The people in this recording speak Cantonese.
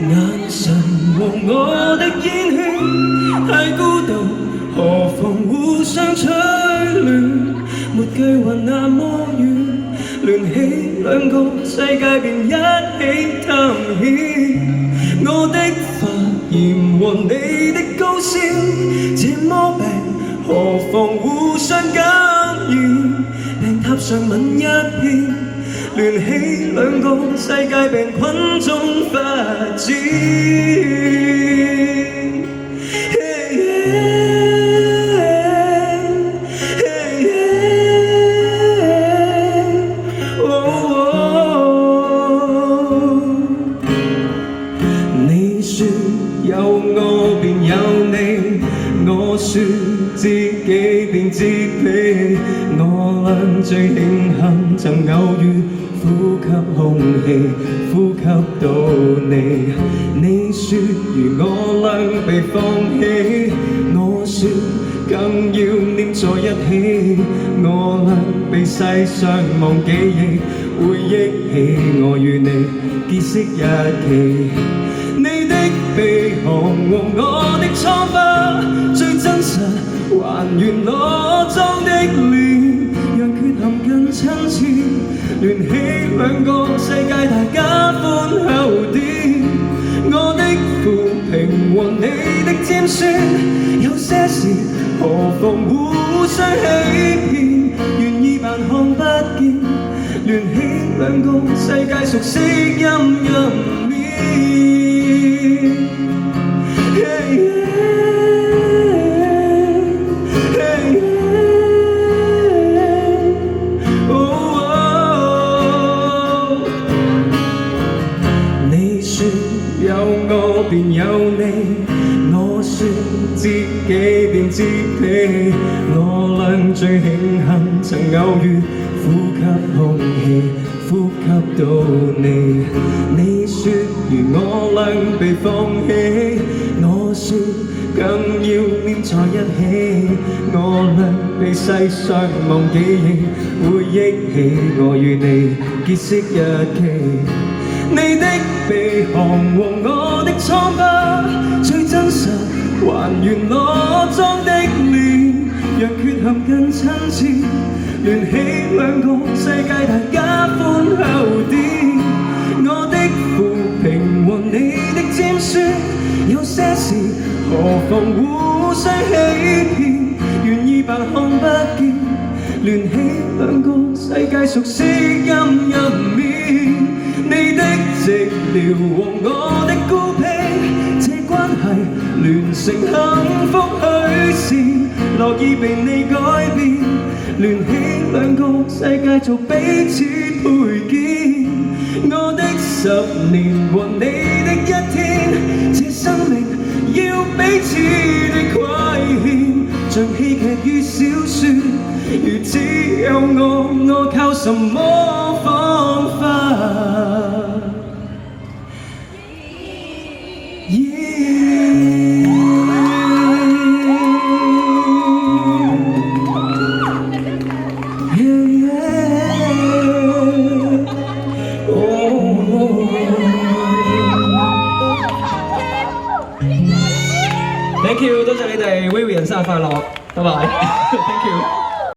眼神和我的煙圈太孤獨，何妨互相取暖？沒句話那麼遠，聯起兩個世界便一起探險。我的發炎和你的高燒，這麼病，何妨互相感染？病榻上吻一片，聯起兩個世界病菌中發展。你說有我便有你，我說知己便知彼，我倆最慶幸曾偶遇，呼吸空氣，呼吸到你。你說如我倆被放棄，我說更要黏在一起。我倆被世上忘記憶，回憶起我與你結識日期。你的鼻鼾和我的瘡疤，最真實還原我裝的臉，讓缺陷更親切，聯起兩個世界，大家寬厚啲。我的負評和你的尖酸，有些事何妨互相欺騙，願意扮看不見，聯起兩個世界，熟悉陰暗面。你說有我便有你，我說知己便知彼，我倆最慶幸曾偶遇，呼吸空氣，呼吸到你。你說如我倆被放棄，我說更要黏在一起。我倆被世上忘記憶，回憶起我與你結識日期。你的鼻鼾和我的瘡疤，最真實還原我裝的臉，讓缺陷更親切，聯起兩個世界，大家寬厚啲。我的負評和你的尖酸，有些事何妨互相欺騙，願意扮看不見，聯起兩個世界，熟悉陰暗面。你的寂寥和我的孤僻，這關係聯成幸福虛線，樂意被你改變，聯起兩個世界，做彼此配件。我的10年和你的一天，這生命要彼此的虧欠，像戲劇與小說，如只有我靠什麼方法？Thank you， 多謝你哋 ，Vivian 生日快樂，拜拜。Thank you。